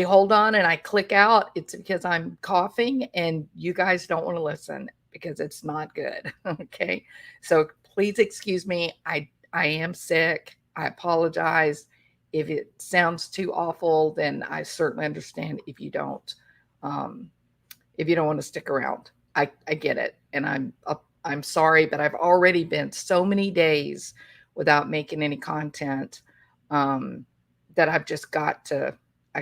hold on and I click out, it's because I'm coughing and you guys don't want to listen because it's not good. Okay. So please excuse me. I am sick. I apologize. If it sounds too awful, then I certainly understand um, if you don't want to stick around. I get it. And I'm sorry, but I've already been so many days without making any content um, that I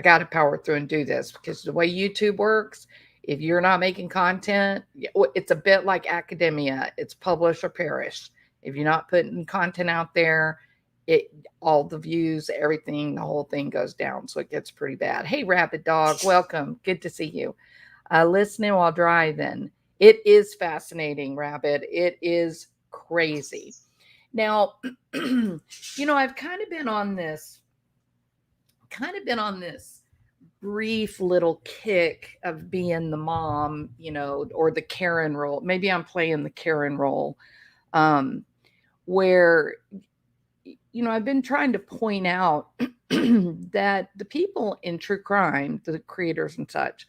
got to power through and do this because the way YouTube works, if you're not making content, it's a bit like academia. It's publish or perish. If you're not putting content out there, it all the views, everything, the whole thing goes down. So it gets pretty bad. Hey, Rapid Dog, welcome. Good to see you. Listening while driving. It is fascinating, Rabbit. It is crazy. Now, I've kind of been on this brief little kick of being the mom, or the Karen role. Maybe I'm playing the Karen role, um, where, I've been trying to point out that the people in true crime, the creators and such,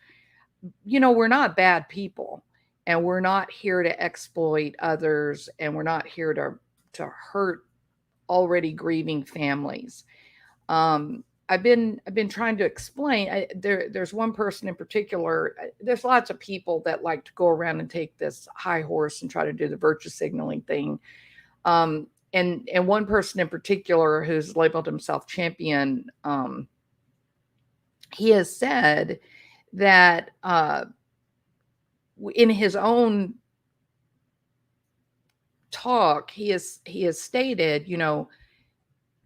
we're not bad people and we're not here to exploit others and we're not here to hurt already grieving families. Um, I've been trying to explain. There's one person in particular. There's lots of people that like to go around and take this high horse and try to do the virtue signaling thing. And one person in particular who's labeled himself champion. He has said that in his own talk, he has stated,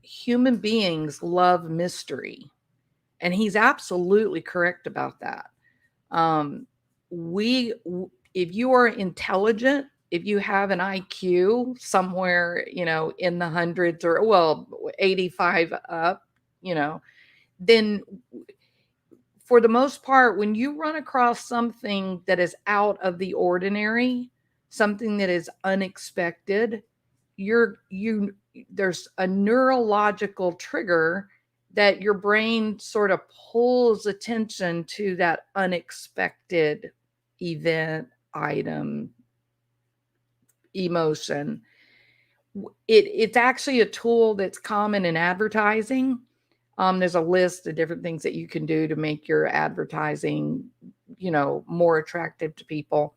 human beings love mystery, and he's absolutely correct about that. Um, we, if you are intelligent, if you have an IQ somewhere, in the hundreds or 85 up, you know, then for the most part, when you run across something that is out of the ordinary, something that is unexpected, you there's a neurological trigger that your brain sort of pulls attention to that unexpected event, item, emotion. It's actually a tool that's common in advertising. There's a list of different things that you can do to make your advertising, more attractive to people.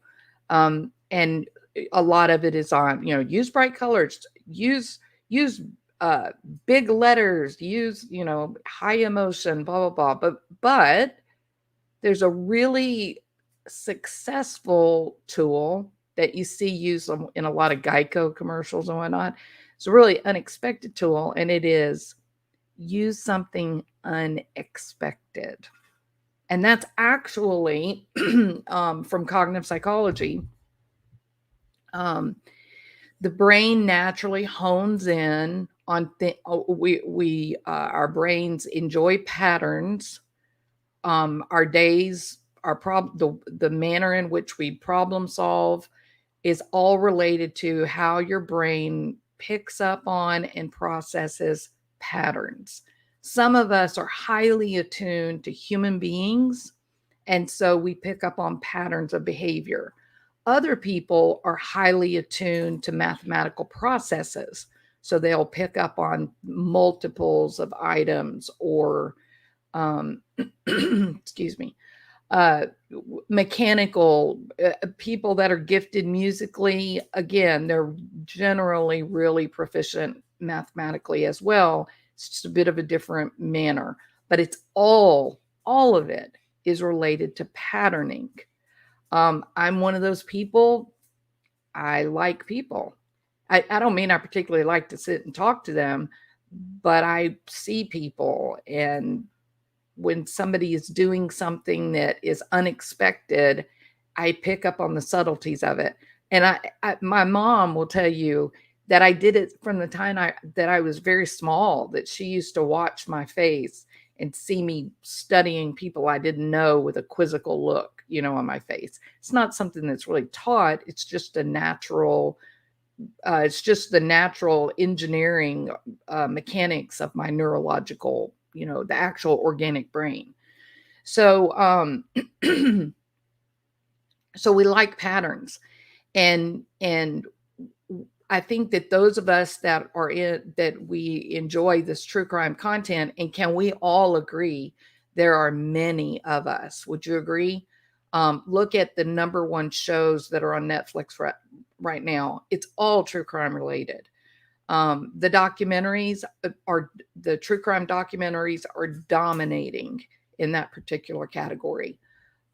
And a lot of it is on, use bright colors, use uh, big letters, use, high emotion, blah blah blah. But there's a really successful tool that you see used in a lot of Geico commercials and whatnot. It's a really unexpected tool, and it is use something unexpected. And that's actually from cognitive psychology. Um, the brain naturally hones in on our brains enjoy patterns. Our days, the manner in which we problem solve is all related to how your brain picks up on and processes patterns. Some of us are highly attuned to human beings, and so we pick up on patterns of behavior. Other people are highly attuned to mathematical processes, so they'll pick up on multiples of items or, um, excuse me, uh, mechanical people that are gifted musically. Again, they're generally really proficient mathematically as well. It's just a bit of a different manner, but it's all of it is related to patterning. I'm one of those people. I like people. I don't mean I particularly like to sit and talk to them, but I see people, and when somebody is doing something that is unexpected, I pick up on the subtleties of it. And my mom will tell you that I did it from the time that I was very small, that she used to watch my face and see me studying people I didn't know with a quizzical look, on my face. It's not something that's really taught. It's just the natural engineering mechanics of my neurological, the actual organic brain. So, so we like patterns, and I think that those of us that are in that we enjoy this true crime content, and can we all agree there are many of us? Would you agree? Look at the number one shows that are on Netflix right now. It's all true crime related. The documentaries are the true crime documentaries are dominating in that particular category.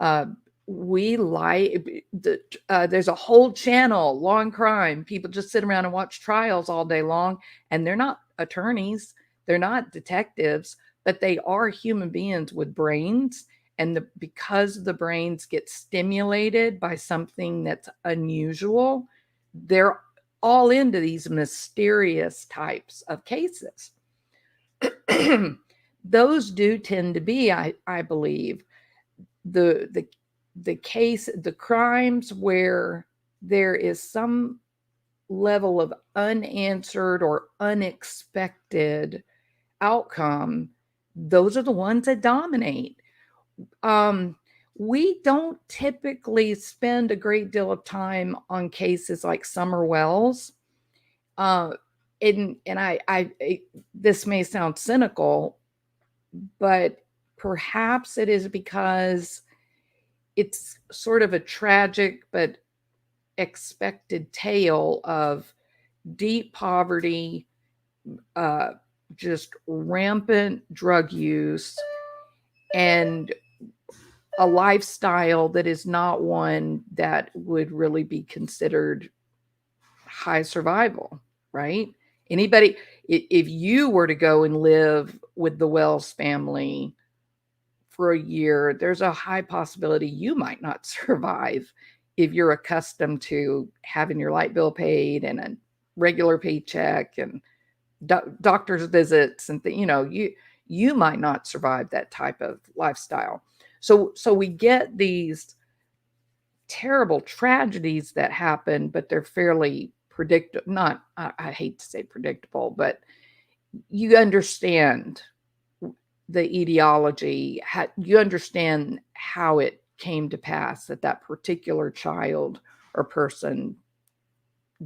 Uh, we like there's a whole channel, Long Crime. People just sit around and watch trials all day long, and they're not attorneys, they're not detectives, but they are human beings with brains. And because the brains get stimulated by something that's unusual, they're all into these mysterious types of cases. Those do tend to be, I believe, the the crimes where there is some level of unanswered or unexpected outcome. Those are the ones that dominate. We don't typically spend a great deal of time on cases like Summer Wells. Uh, and this may sound cynical, but perhaps it is because it's sort of a tragic but expected tale of deep poverty, uh, just rampant drug use, and a lifestyle that is not one that would really be considered high survival, right? Anybody, if you were to go and live with the Wells family for a year, there's a high possibility you might not survive if you're accustomed to having your light bill paid and a regular paycheck and doctor's visits and you might not survive that type of lifestyle. So we get these terrible tragedies that happen, but they're fairly predictable. Not, I hate to say predictable, but you understand the etiology. You understand how it came to pass that that particular child or person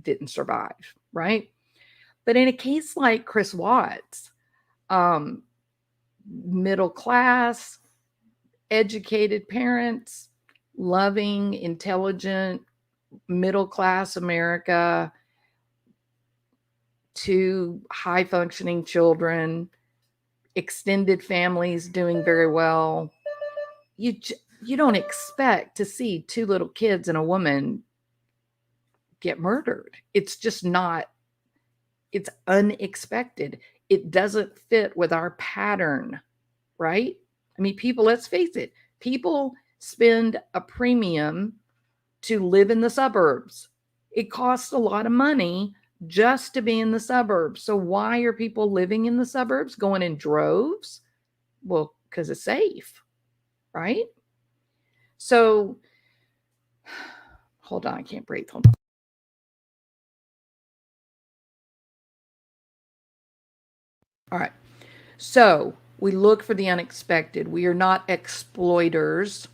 didn't survive, right? But in a case like Chris Watts, um, middle class, educated parents, loving, intelligent, middle class America, two high functioning children, extended families doing very well. You don't expect to see two little kids and a woman get murdered. It's just not, it's unexpected. It doesn't fit with our pattern, right? I mean, people, let's face it, people spend a premium to live in the suburbs. It costs a lot of money just to be in the suburbs. So why are people living in the suburbs, going in droves? Well, because it's safe, right? So hold on, I can't breathe. Hold on. All right. So we look for the unexpected. We are not exploiters.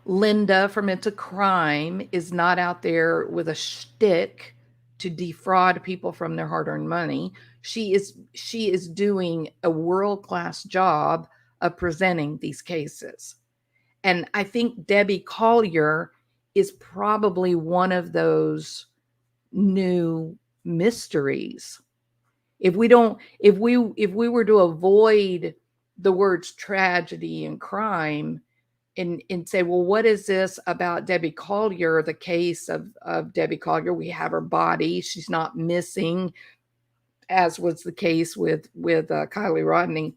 Linda from It's a Crime is not out there with a shtick to defraud people from their hard-earned money. She is doing a world-class job of presenting these cases. And I think Debbie Collier is probably one of those new mysteries. If we were to avoid the words tragedy and crime and say, well, what is this about Debbie Collier, the case of Debbie Collier? We have her body. She's not missing, as was the case with Kylie Rodney.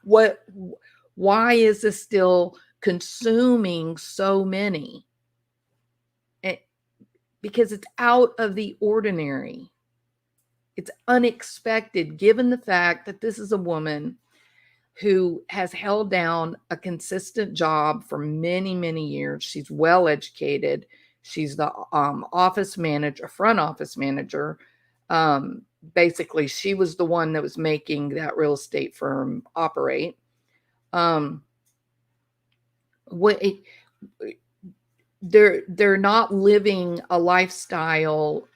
Why is this still consuming so many? Because it's out of the ordinary. It's unexpected, given the fact that this is a woman who has held down a consistent job for many, many years. She's well educated. She's the office manager, front office manager. Basically, she was the one that was making that real estate firm operate. they're not living a lifestyle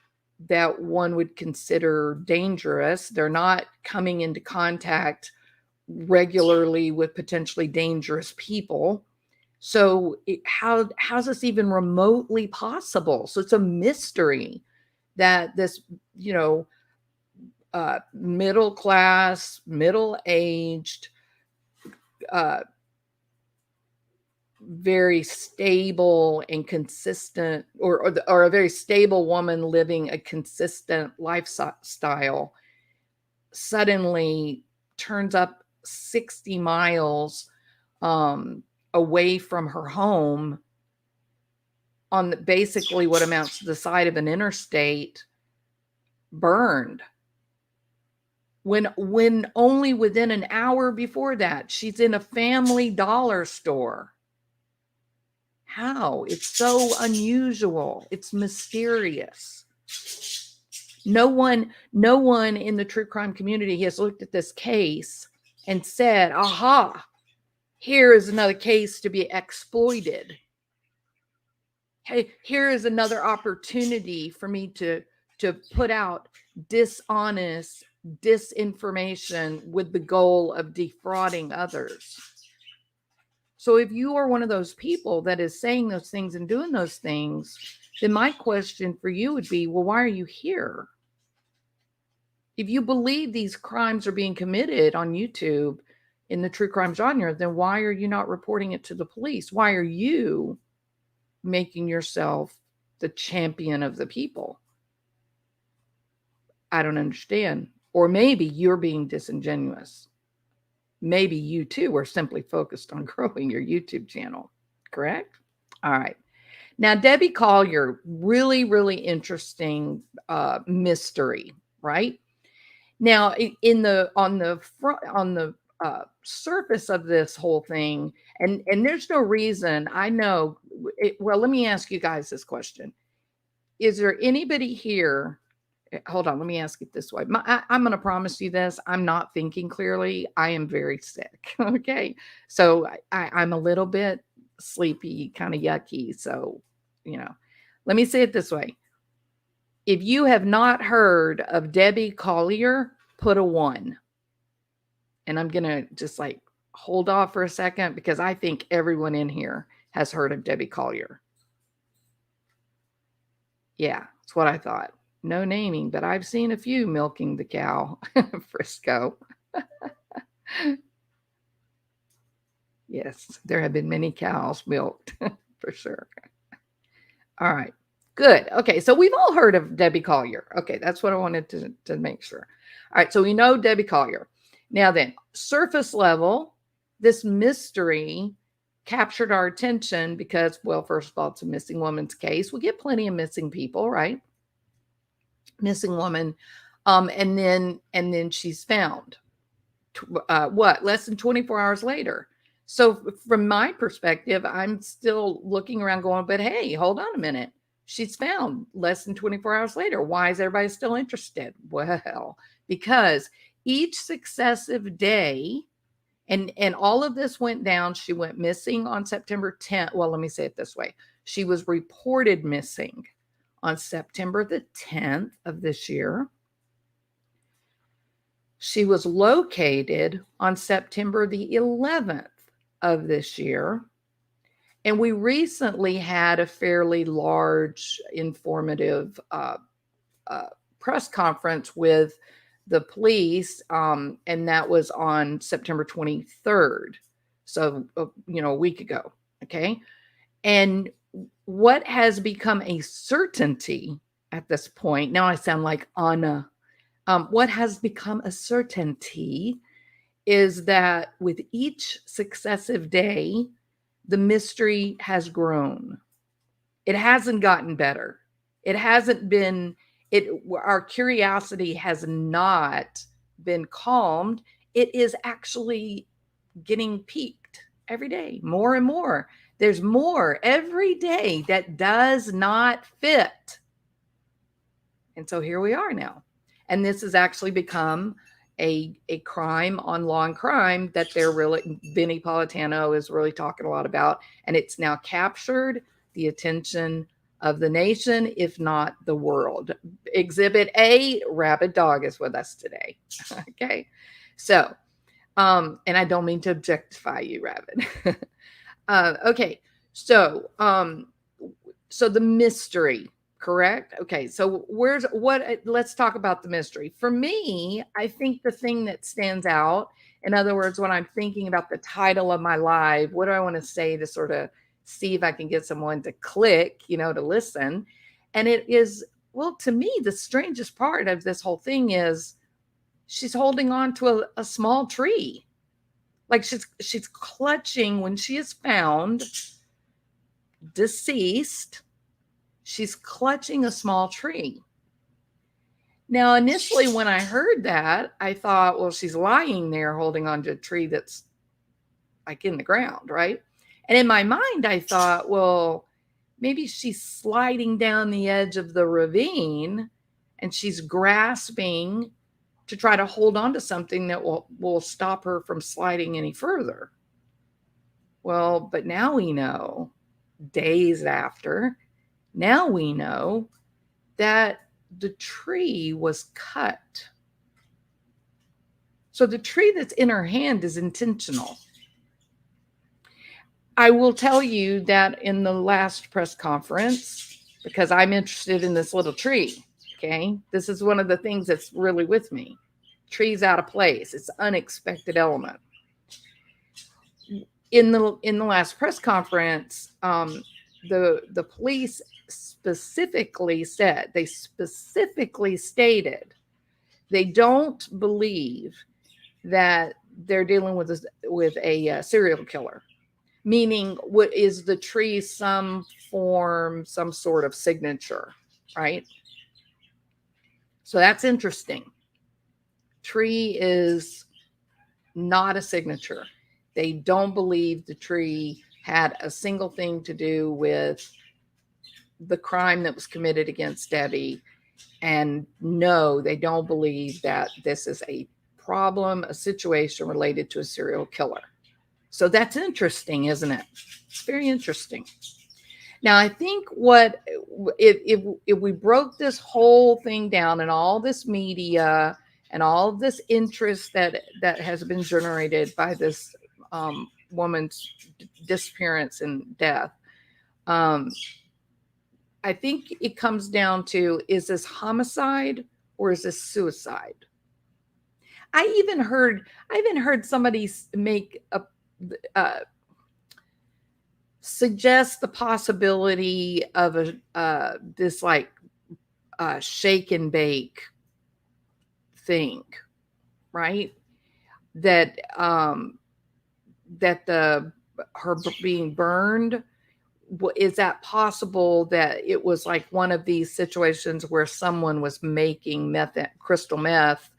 that one would consider dangerous. They're not coming into contact regularly with potentially dangerous people. So how's this even remotely possible? So it's a mystery that this, middle class, middle-aged, very stable and consistent, or a very stable woman living a consistent lifestyle suddenly turns up 60 miles away from her home on basically what amounts to the side of an interstate, burned. When only within an hour before that, she's in a Family Dollar store. How? It's so unusual. It's mysterious. No one in the true crime community has looked at this case and said, aha, here is another case to be exploited. Hey, here is another opportunity for me to put out dishonest disinformation with the goal of defrauding others. So if you are one of those people that is saying those things and doing those things, then my question for you would be, well, why are you here? If you believe these crimes are being committed on YouTube in the true crime genre, then why are you not reporting it to the police? Why are you making yourself the champion of the people? I don't understand. Or maybe you're being disingenuous. Maybe you too are simply focused on growing your YouTube channel, correct? All right. Now, Debbie Collier, really, really interesting mystery, right? Now, on the surface of this whole thing, and there's no reason, I know. Well, let me ask you guys this question: is there anybody here? Hold on, let me ask it this way. I'm going to promise you this. I'm not thinking clearly. I am very sick. Okay. So I'm a little bit sleepy, kind of yucky. So, let me say it this way. If you have not heard of Debbie Collier, put a 1. And I'm going to just hold off for a second because I think everyone in here has heard of Debbie Collier. Yeah, that's what I thought. No naming, but I've seen a few milking the cow. Frisco. Yes, there have been many cows milked for sure. All right, good. Okay, so we've all heard of Debbie Collier. Okay, that's what I wanted to make sure. All right, so we know Debbie Collier. Now then, surface level, this mystery captured our attention because, well, first of all, it's a missing woman's case. We get plenty of missing people, right? Missing woman, and then she's found. Less than 24 hours later. So from my perspective, I'm still looking around going, but hey, hold on a minute. She's found less than 24 hours later. Why is everybody still interested? Well, because each successive day, and all of this went down. She went missing on September 10th. Well, let me say it this way. She was reported missing on September the 10th of this year. She was located on September the 11th of this year. And we recently had a fairly large, informative press conference with the police, and that was on September 23rd. So, a week ago. Okay. And what has become a certainty at this point, now I sound like Anna, what has become a certainty is that with each successive day, the mystery has grown. It hasn't gotten better. It hasn't been, our curiosity has not been calmed. It is actually getting piqued every day, more and more. There's more every day that does not fit. And so here we are now. And this has actually become a crime on law and crime that they're really, Vinnie Politano is really talking a lot about, and it's now captured the attention of the nation, if not the world. Exhibit A, Rabid Dog, is with us today. Okay, so and I don't mean to objectify you, Rabid. Okay, so so the mystery, correct? Okay, so let's talk about the mystery. For me, I think the thing that stands out, in other words, when I'm thinking about the title of my live, what do I want to say to sort of see if I can get someone to click, to listen? And it is, well, to me, the strangest part of this whole thing is she's holding on to a small tree. Like she's clutching when she is found deceased. She's clutching a small tree. Now, initially, when I heard that, I thought, well, she's lying there holding onto a tree that's like in the ground, right? And in my mind, I thought, well, maybe she's sliding down the edge of the ravine and she's grasping to try to hold on to something that will stop her from sliding any further. Well, but now we know, days after, now we know that the tree was cut. So the tree that's in her hand is intentional. I will tell you that in the last press conference, because I'm interested in this little tree, okay? This is one of the things that's really with me. Tree's out of place. It's an unexpected element. In the last press conference, the police specifically stated they don't believe that they're dealing with a serial killer, meaning what is the tree some sort of signature, right? So that's interesting. Tree is not a signature. They don't believe the tree had a single thing to do with the crime that was committed against Debbie. And no, they don't believe that this is a problem, a situation related to a serial killer. So that's interesting, isn't it? It's very interesting. Now, I think if we broke this whole thing down and all this media and all of this interest that has been generated by this woman's disappearance and death, I think it comes down to, is this homicide or is this suicide? I even heard somebody make suggest the possibility of this like shake and bake thing, right? That her being burned, is that possible that it was like one of these situations where someone was making crystal meth,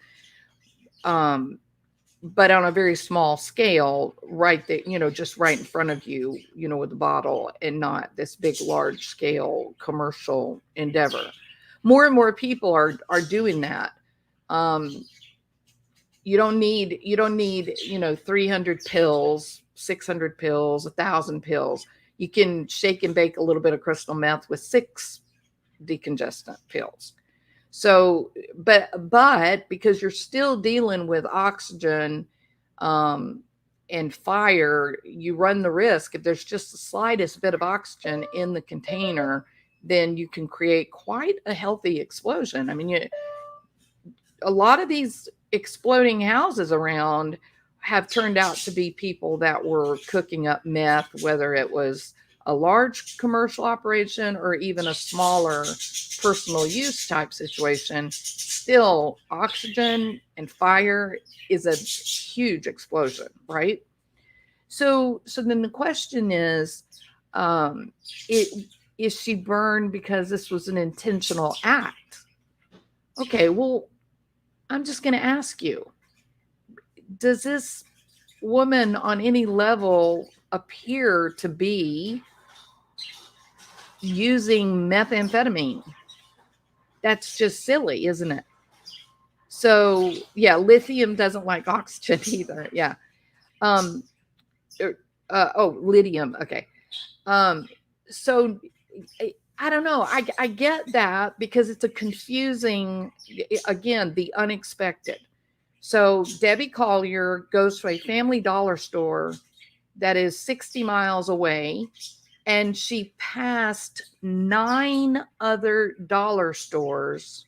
but on a very small scale, right there, just right in front of you, with the bottle, and not this big, large scale commercial endeavor. More and more people are doing that. You don't need 300 pills, 600 pills, 1,000 pills. You can shake and bake a little bit of crystal meth with 6 decongestant pills. So, but because you're still dealing with oxygen and fire, you run the risk, if there's just the slightest bit of oxygen in the container, then you can create quite a healthy explosion. I mean, a lot of these exploding houses around have turned out to be people that were cooking up meth, whether it was a large commercial operation or even a smaller personal use type situation. Still, oxygen and fire is a huge explosion, right? So then the question is she burned because this was an intentional act? Okay, well, I'm just going to ask you, does this woman on any level appear to be using methamphetamine? That's just silly, isn't it? So yeah, lithium doesn't like oxygen either. Yeah. Um, lithium. Okay. Um, so I don't know. I get that because it's a confusing, again, the unexpected. So Debbie Collier goes to a Family Dollar store that is 60 miles away, and she passed 9 other dollar stores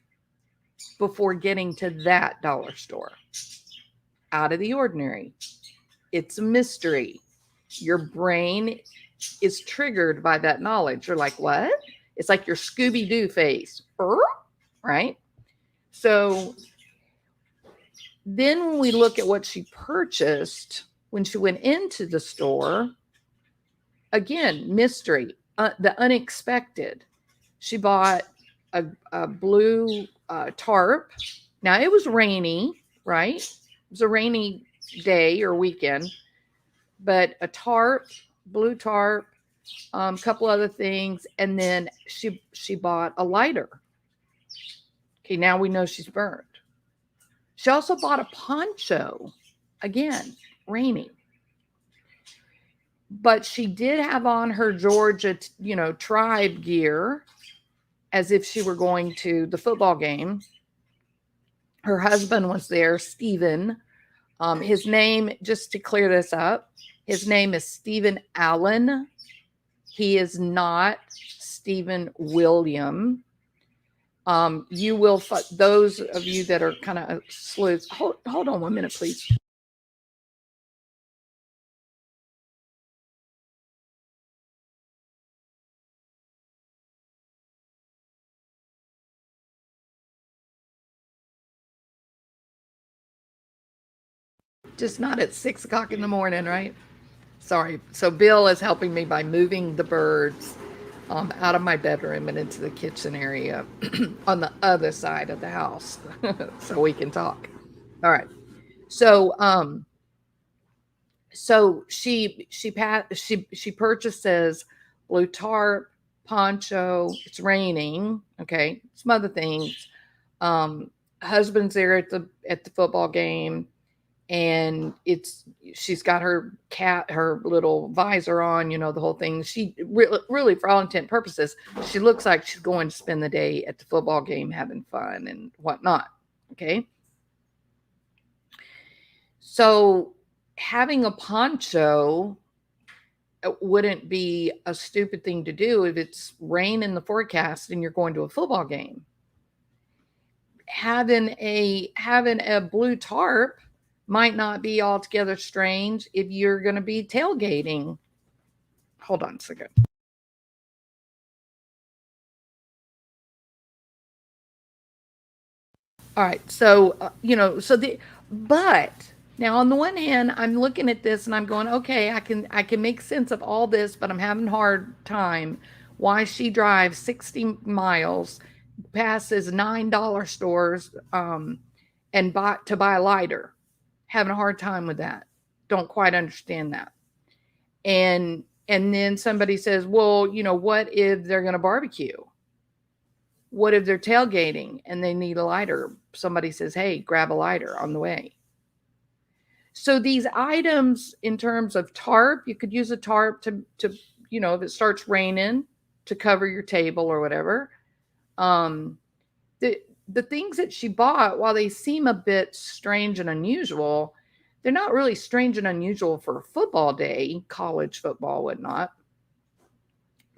before getting to that dollar store. Out of the ordinary. It's a mystery. Your brain is triggered by that knowledge. You're like, what? It's like your Scooby-Doo face, right? So then when we look at what she purchased when she went into the store, again, mystery, the unexpected. She bought a blue tarp. Now it was rainy, right? It was a rainy day or weekend, but a tarp, blue tarp, a couple other things, and then she bought a lighter. Okay, now we know she's burned. She also bought a poncho, again, rainy. But she did have on her Georgia, tribe gear, as if she were going to the football game. Her husband was there, Stephen. His name, just to clear this up, his name is Stephen Allen. He is not Stephen William. You will, those of you that are kind of sleuths, hold on 1 minute, please. Just not at 6 o'clock in the morning, right? Sorry. So Bill is helping me by moving the birds out of my bedroom and into the kitchen area on the other side of the house so we can talk. All right. So she purchases blue tarp, poncho. It's raining. Okay. Some other things. Husband's there at the football game, and she's got her little visor on, the whole thing. She really, for all intent and purposes, she looks like she's going to spend the day at the football game having fun and whatnot. Okay. So having a poncho wouldn't be a stupid thing to do if it's rain in the forecast and you're going to a football game. Having a blue tarp might not be altogether strange if you're going to be tailgating. Hold on a second. All right. So, but now on the one hand, I'm looking at this and I'm going, okay, I can make sense of all this, but I'm having a hard time why she drives 60 miles, passes $9 stores, and to buy a lighter. Having a hard time with that. Don't quite understand that. And then somebody says, well, what if they're going to barbecue? What if they're tailgating and they need a lighter? Somebody says, hey, grab a lighter on the way. So these items, in terms of tarp, you could use a tarp to if it starts raining, to cover your table or whatever. The things that she bought, while they seem a bit strange and unusual, they're not really strange and unusual for a football day, college football, whatnot.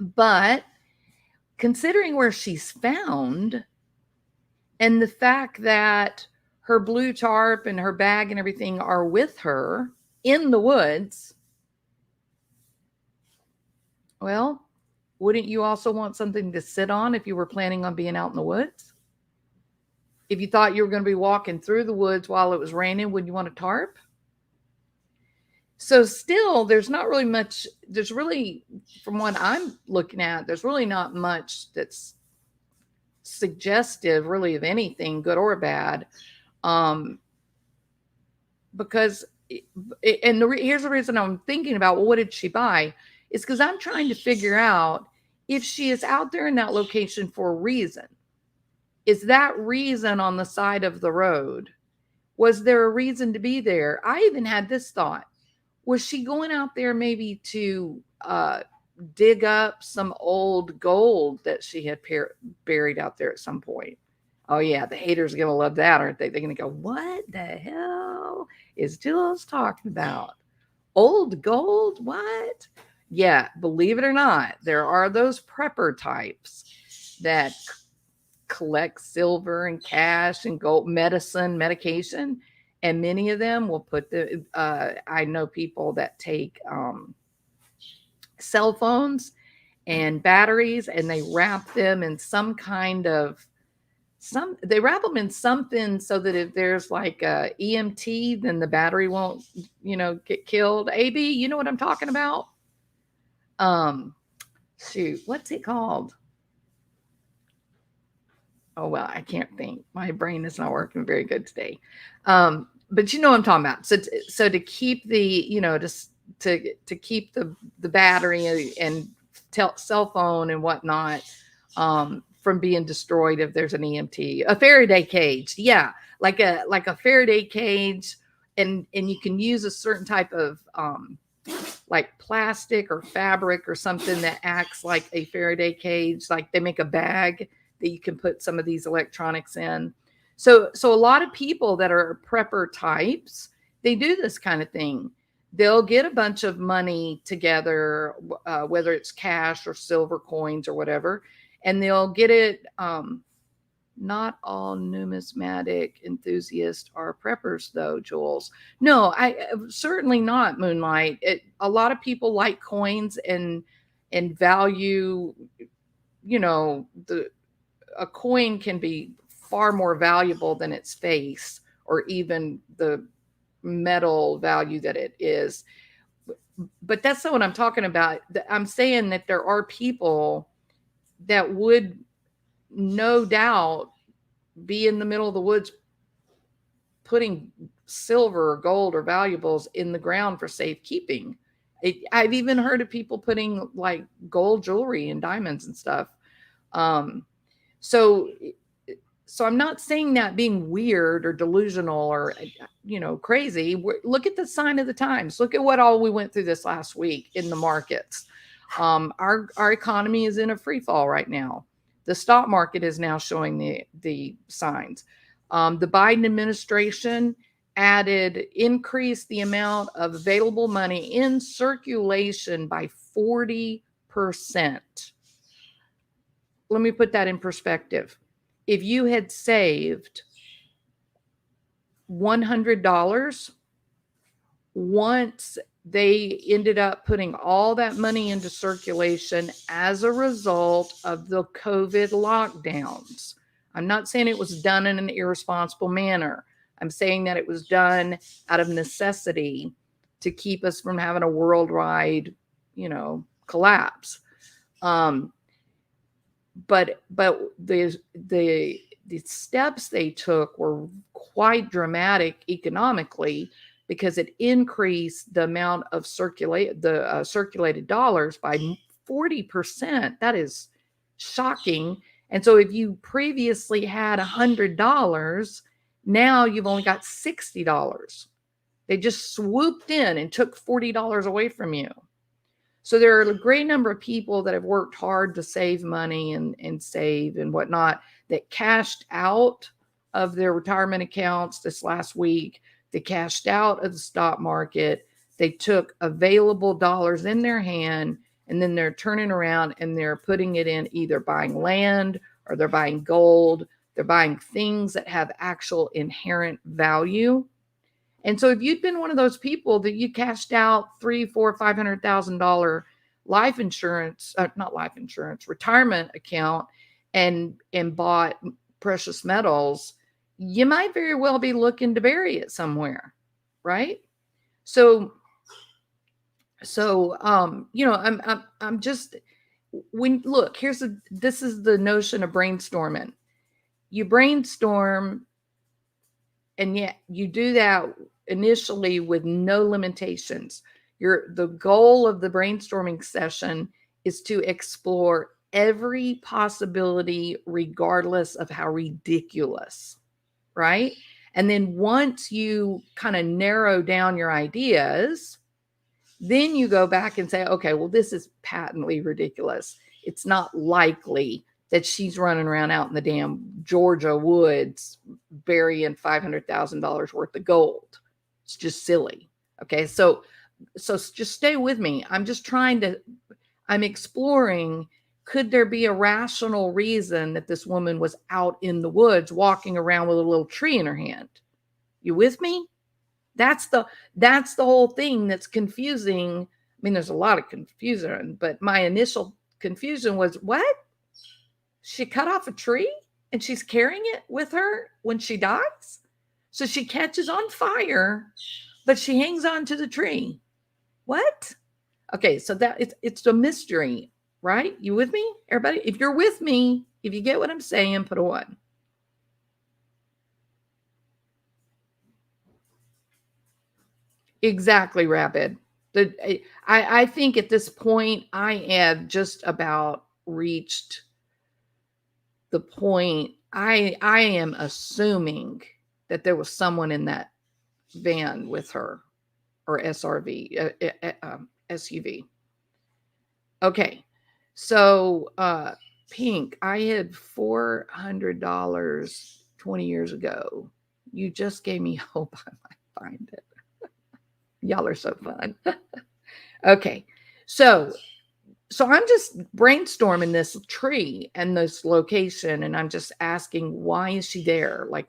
But considering where she's found and the fact that her blue tarp and her bag and everything are with her in the woods, well, wouldn't you also want something to sit on if you were planning on being out in the woods? If you thought you were going to be walking through the woods while it was raining, would you want a tarp? So still, there's not really much, from what I'm looking at, there's really not much that's suggestive really of anything good or bad. Because, here's the reason I'm thinking about, well, what did she buy? Is because I'm trying to figure out if she is out there in that location for a reason. Is that reason on the side of the road? Was there a reason to be there? I even had this thought. Was she going out there maybe to dig up some old gold that she had buried out there at some point? Oh, yeah, the haters are going to love that, aren't they? They're going to go, what the hell is Jules talking about? Old gold? What? Yeah, believe it or not, there are those prepper types that collect silver and cash and gold, medication, and many of them will put I know people that take cell phones and batteries, and they wrap them in some kind of they wrap them in something so that if there's like a EMT, then the battery won't, get killed. AB, you know what I'm talking about? Shoot, what's it called? Oh, well, I can't think. My brain is not working very good today. But you know what I'm talking about. So to keep the, to keep the battery and cell phone and whatnot from being destroyed if there's an EMT, a Faraday cage. Yeah, like a Faraday cage, and you can use a certain type of like plastic or fabric or something that acts like a Faraday cage. Like they make a bag that you can put some of these electronics in. So a lot of people that are prepper types, they do this kind of thing. They'll get a bunch of money together, whether it's cash or silver coins or whatever, and they'll get it. Not all numismatic enthusiasts are preppers, though, Jules. No, I certainly not, Moonlight. A lot of people like coins and value. A coin can be far more valuable than its face or even the metal value that it is. But that's not what I'm talking about. I'm saying that there are people that would no doubt be in the middle of the woods putting silver or gold or valuables in the ground for safekeeping. I've even heard of people putting like gold jewelry and diamonds and stuff. So I'm not saying that being weird or delusional or, crazy. Look at the sign of the times. Look at what all we went through this last week in the markets. Our economy is in a free fall right now. The stock market is now showing the signs. The Biden administration increased the amount of available money in circulation by 40%. Let me put that in perspective. If you had saved $100, once they ended up putting all that money into circulation as a result of the COVID lockdowns. I'm not saying it was done in an irresponsible manner. I'm saying that it was done out of necessity to keep us from having a worldwide, collapse. But the steps they took were quite dramatic economically, because it increased the amount of circulated dollars by 40%. That is shocking. And so if you previously had $100, now you've only got $60. They just swooped in and took $40 away from you. So there are a great number of people that have worked hard to save money and save and whatnot that cashed out of their retirement accounts this last week. They cashed out of the stock market. They took available dollars in their hand, and then they're turning around and they're putting it in either buying land or they're buying gold. They're buying things that have actual inherent value. And so if you'd been one of those people that you cashed out $300,000, $400,000, $500,000 life insurance, not life insurance, retirement account and bought precious metals, you might very well be looking to bury it somewhere, right? So I'm just, look, this is the notion of brainstorming. You brainstorm, and yet you do that initially with no limitations. The goal of the brainstorming session is to explore every possibility, regardless of how ridiculous, right? And then once you kind of narrow down your ideas, then you go back and say, okay, well, this is patently ridiculous. It's not likely that she's running around out in the damn Georgia woods burying $500,000 worth of gold. It's just silly. Okay, so just stay with me. I'm exploring, could there be a rational reason that this woman was out in the woods walking around with a little tree in her hand? You with me? That's the whole thing that's confusing. I mean, there's a lot of confusion, but my initial confusion was, what? She cut off a tree and she's carrying it with her when she dies? So she catches on fire, but she hangs on to the tree. What? Okay, so that it's a mystery, right? You with me, everybody? If you're with me, if you get what I'm saying, put a 1. Exactly, Rapid. I think at this point I have just about reached the point. I am assuming that there was someone in that van with her, or SRV, SUV. Okay, so Pink, I had $400 20 years ago. You just gave me hope I might find it. Y'all are so fun. Okay, so I'm just brainstorming this tree and this location, and I'm just asking, why is she there? Like,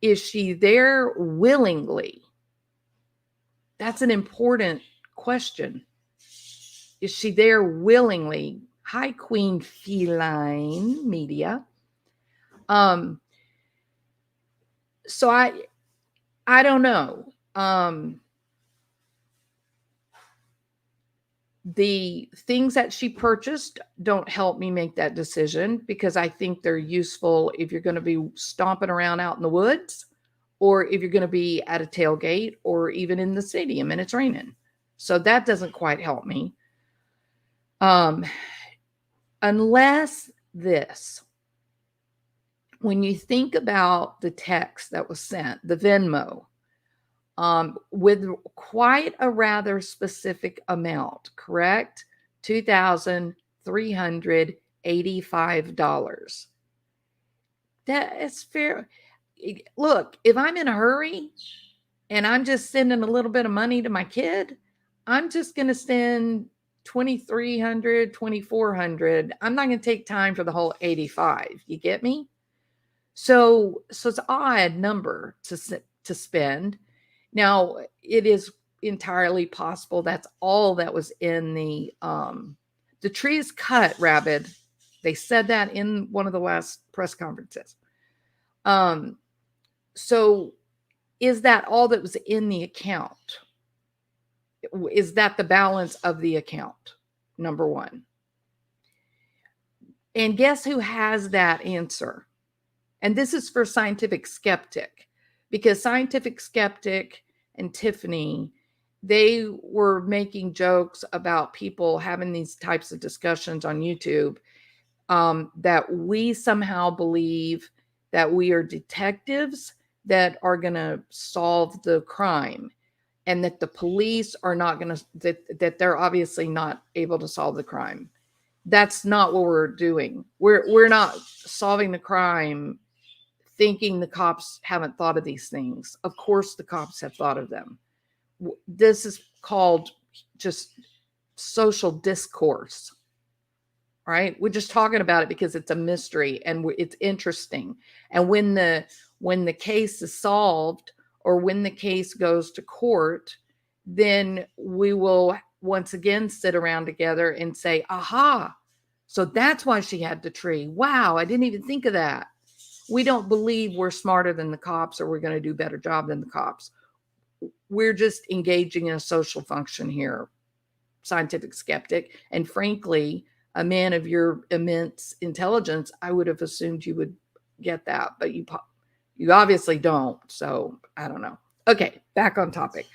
is she there willingly? That's an important question. Is she there willingly? Hi, Queen Feline Media. So I don't know. The things that she purchased don't help me make that decision, because I think they're useful if you're going to be stomping around out in the woods, or if you're going to be at a tailgate, or even in the stadium and it's raining. So that doesn't quite help me. Unless this, when you think about the text that was sent, the Venmo, with quite a rather specific amount, correct? $2,385. That is fair. Look, if I'm in a hurry and I'm just sending a little bit of money to my kid, I'm just going to send $2,300, $2,400. I'm not going to take time for the whole 85. You get me? So it's an odd number to spend. Now, it is entirely possible that's all that was in the tree is cut, Rabid. They said that in one of the last press conferences. So is that all that was in the account? Is that the balance of the account? Number one. And guess who has that answer? And this is for Scientific Skeptic, because Scientific Skeptic and Tiffany, they were making jokes about people having these types of discussions on YouTube, that we somehow believe that we are detectives that are going to solve the crime, and that the police are not going to, that they're obviously not able to solve the crime. That's not what we're doing. We're not solving the crime thinking the cops haven't thought of these things. Of course the cops have thought of them. This is called just social discourse, right? We're just talking about it because it's a mystery and it's interesting. And when the case is solved, or when the case goes to court, then we will once again sit around together and say, aha, so that's why she had the tree. Wow, I didn't even think of that. We don't believe we're smarter than the cops, or we're going to do a better job than the cops. We're just engaging in a social function here, Scientific Skeptic. And frankly, a man of your immense intelligence, I would have assumed you would get that, but you obviously don't. So I don't know. Okay, back on topic.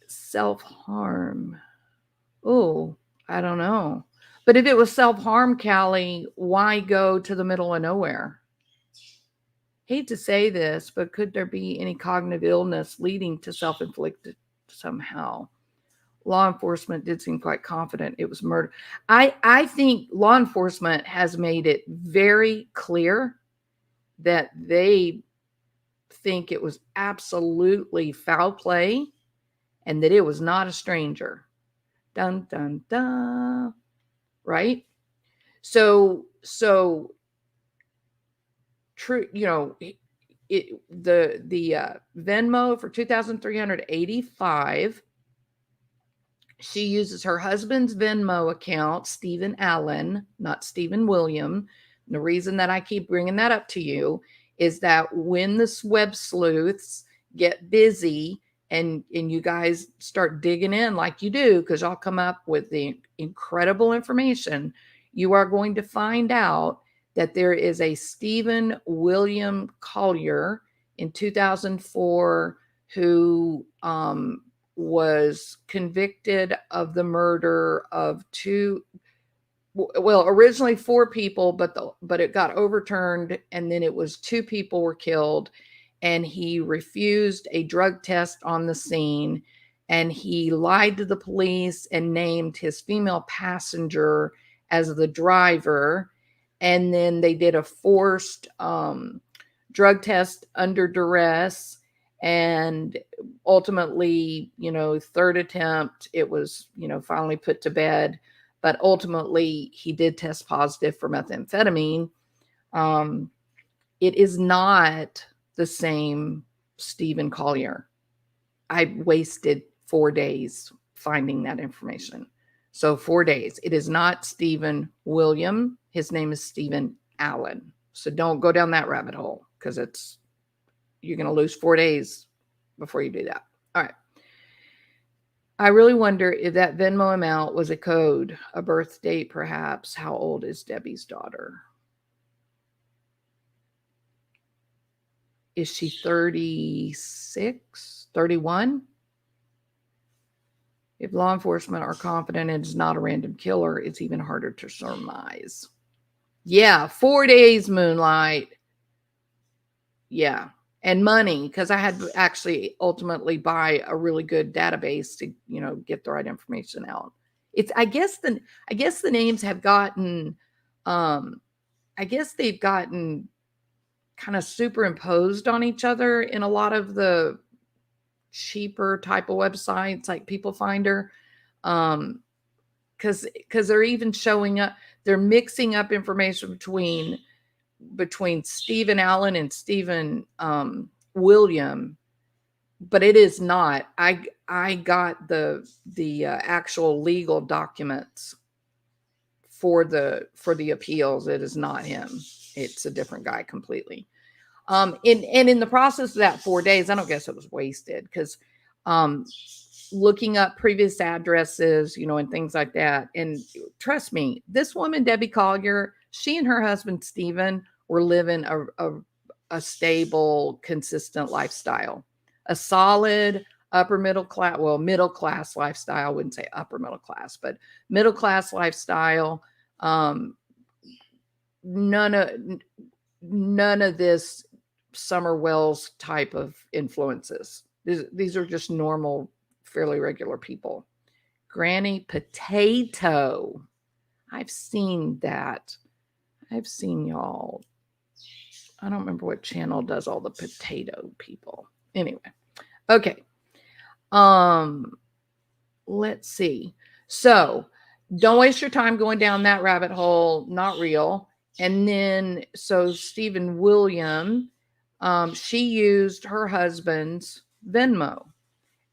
Self-harm. Oh, I don't know. But if it was self-harm, Callie, why go to the middle of nowhere? Hate to say this, but could there be any cognitive illness leading to self-inflicted somehow? Law enforcement did seem quite confident it was murder. I think law enforcement has made it very clear that they think it was absolutely foul play and that it was not a stranger. Dun, dun, dun. Right? So true, the Venmo for 2,385. She uses her husband's Venmo account, Stephen Allen, not Stephen William. And the reason that I keep bringing that up to you is that when the web sleuths get busy and you guys start digging in like you do, because I'll come up with the incredible information, you are going to find out that there is a Stephen William Collier in 2004 who was convicted of the murder of originally 4 people, but it got overturned, and then it was 2 people were killed, and he refused a drug test on the scene, and he lied to the police and named his female passenger as the driver, and then they did a forced drug test under duress, and ultimately, third attempt, it was, finally put to bed. But ultimately, he did test positive for methamphetamine. It is not the same Stephen Collier. I wasted 4 days finding that information. So 4 days. It is not Stephen William. His name is Stephen Allen. So don't go down that rabbit hole, because you're going to lose 4 days before you do that. All right. I really wonder if that Venmo amount was a code, a birth date, perhaps. How old is Debbie's daughter? Is she 36, 31? If law enforcement are confident it is not a random killer, it's even harder to surmise. Yeah, 4 days, Moonlight. Yeah. And money, because I had to actually ultimately buy a really good database to, get the right information out. I guess the names have gotten, I guess they've gotten kind of superimposed on each other in a lot of the cheaper type of websites like People Finder, because they're even showing up, they're mixing up information between Stephen Allen and Stephen William, but it is not. I got the actual legal documents for the appeals. It is not him. It's a different guy completely. In the process of that 4 days, I don't guess it was wasted, because looking up previous addresses, and things like that. And trust me, this woman, Debbie Collier, she and her husband, Stephen, were living a stable, consistent lifestyle, a solid upper middle class, middle class lifestyle. I wouldn't say upper middle class, but middle class lifestyle. None of this Summer Wells type of influences. These are just normal, fairly regular people. Granny Potato. I've seen that. I've seen y'all. I don't remember what channel does all the potato people. Anyway. Okay. Let's see. So don't waste your time going down that rabbit hole. Not real. And then, so Stephen William, she used her husband's Venmo.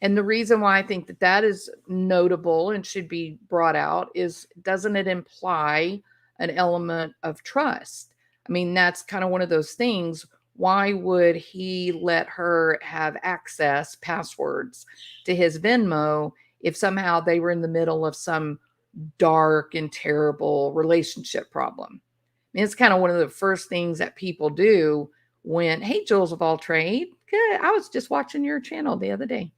And the reason why I think that is notable and should be brought out is, doesn't it imply an element of trust? I mean, that's kind of one of those things. Why would he let her have access, passwords to his Venmo if somehow they were in the middle of some dark and terrible relationship problem? I mean, it's kind of one of the first things that people do when, hey, Jules of all trade, good. I was just watching your channel the other day,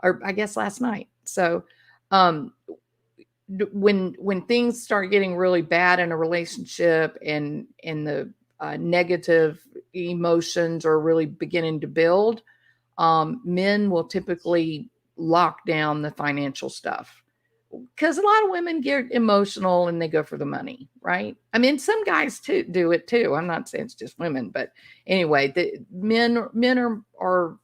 or I guess last night. So when things start getting really bad in a relationship and the negative emotions are really beginning to build, men will typically lock down the financial stuff because a lot of women get emotional and they go for the money, right? I mean, some guys too do it too. I'm not saying it's just women, but anyway, the men are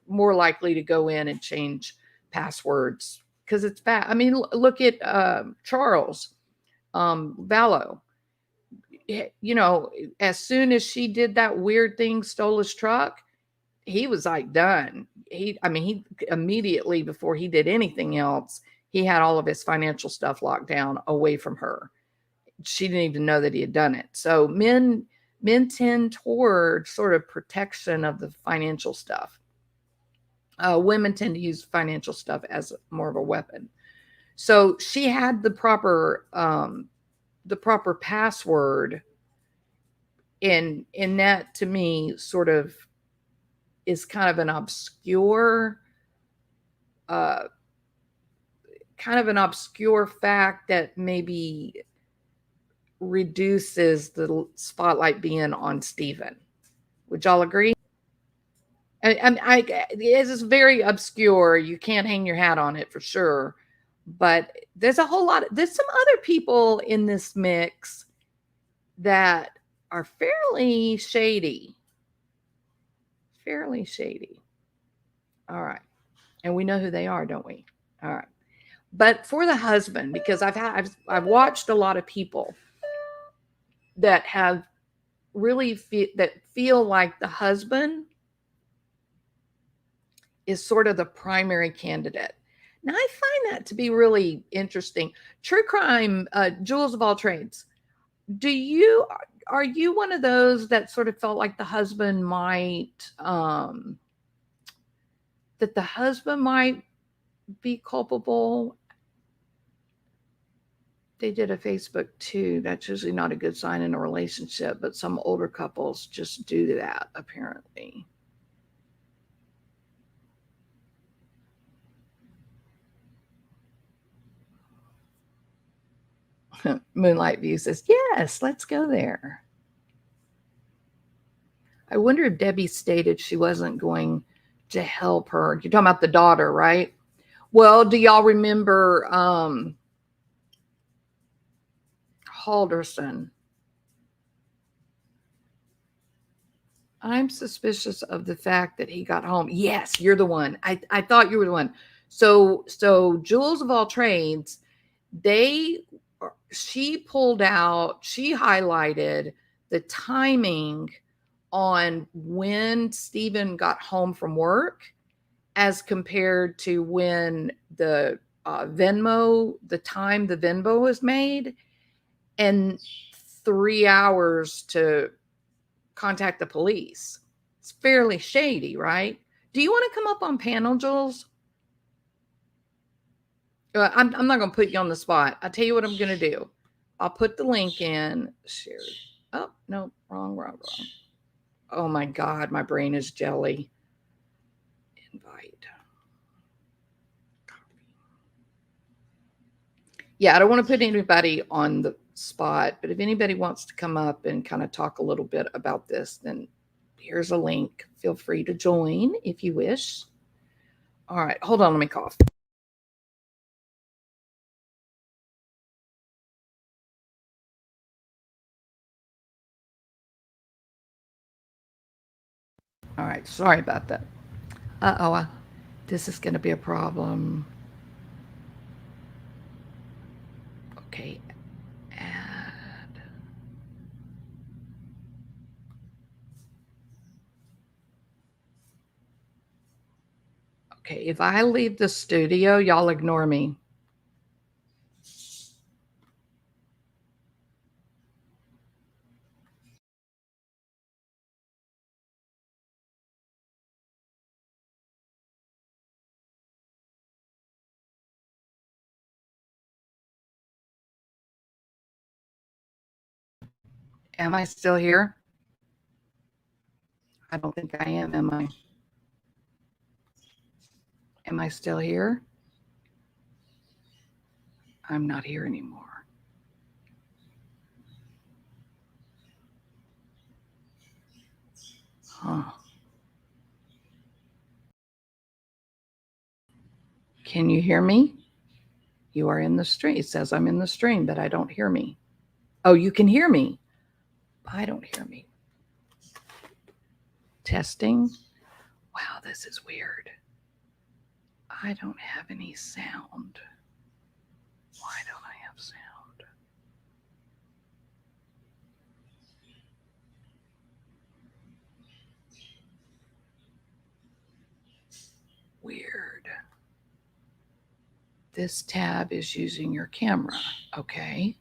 more likely to go in and change passwords because it's bad. I mean, look at Charles Vallow. You know, as soon as she did that weird thing, stole his truck, he was like done. He immediately, before he did anything else, he had all of his financial stuff locked down away from her. She didn't even know that he had done it. So men tend toward sort of protection of the financial stuff. Women tend to use financial stuff as more of a weapon. So she had the proper password, and that to me sort of is kind of an obscure uh, fact that maybe reduces the spotlight being on Stephen. Would y'all agree? It's very obscure. You can't hang your hat on it for sure. But there's some other people in this mix that are fairly shady. Fairly shady. All right. And we know who they are, don't we? All right. But for the husband, because I've watched a lot of people that have really feel like the husband is sort of the primary candidate. Now I find that to be really interesting. True crime, Jewels of all trades. Are you one of those that sort of felt like the husband might be culpable? They did a Facebook too. That's usually not a good sign in a relationship, but some older couples just do that apparently. Moonlight View says, yes, let's go there. I wonder if Debbie stated she wasn't going to help her. You're talking about the daughter, right? Well, do y'all remember Halderson? I'm suspicious of the fact that he got home. Yes, you're the one. I thought you were the one. So Jewels of all trades, she highlighted the timing on when Stephen got home from work as compared to when the time the Venmo was made, and 3 hours to contact the police. It's fairly shady, right? Do you want to come up on panel, Jules? I'm not going to put you on the spot. I'll tell you what I'm going to do. I'll put the link in. Shared. Oh, no, wrong. Oh my God, my brain is jelly. Invite. Yeah, I don't want to put anybody on the spot, but if anybody wants to come up and kind of talk a little bit about this, then here's a link. Feel free to join if you wish. All right, hold on, let me cough. All right, sorry about that. Uh-oh, this is going to be a problem. Okay, add. Okay, if I leave the studio, y'all ignore me. Am I still here? I don't think I am I? Am I still here? I'm not here anymore. Huh. Can you hear me? You are in the stream. It says I'm in the stream, but I don't hear me. Oh, you can hear me. I don't hear me. Testing. Wow, this is weird. I don't have any sound. Why don't I have sound? Weird. This tab is using your camera. Okay.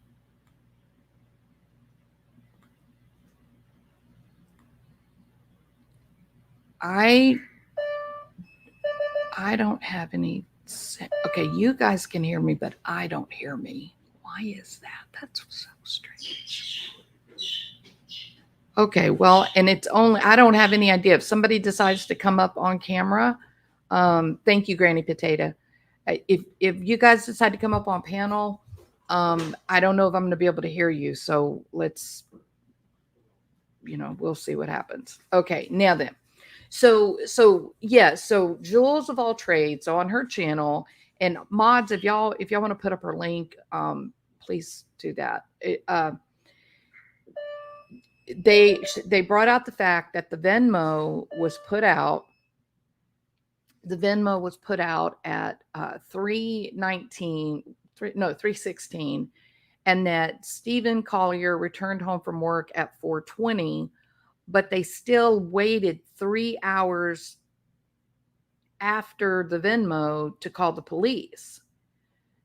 I don't have any. Okay, you guys can hear me, but I don't hear me. Why is that? That's so strange. Okay, well, and it's only, I don't have any idea. If somebody decides to come up on camera, thank you, Granny Potato. If you guys decide to come up on panel, I don't know if I'm going to be able to hear you. So let's, we'll see what happens. Okay, now then. So yeah, so Jules of All Trades on her channel, and mods, if y'all want to put up her link, please do that. They brought out the fact that the Venmo was put out. The Venmo was put out at 3:16, and that Stephen Collier returned home from work at 4:20, but they still waited 3 hours after the Venmo to call the police.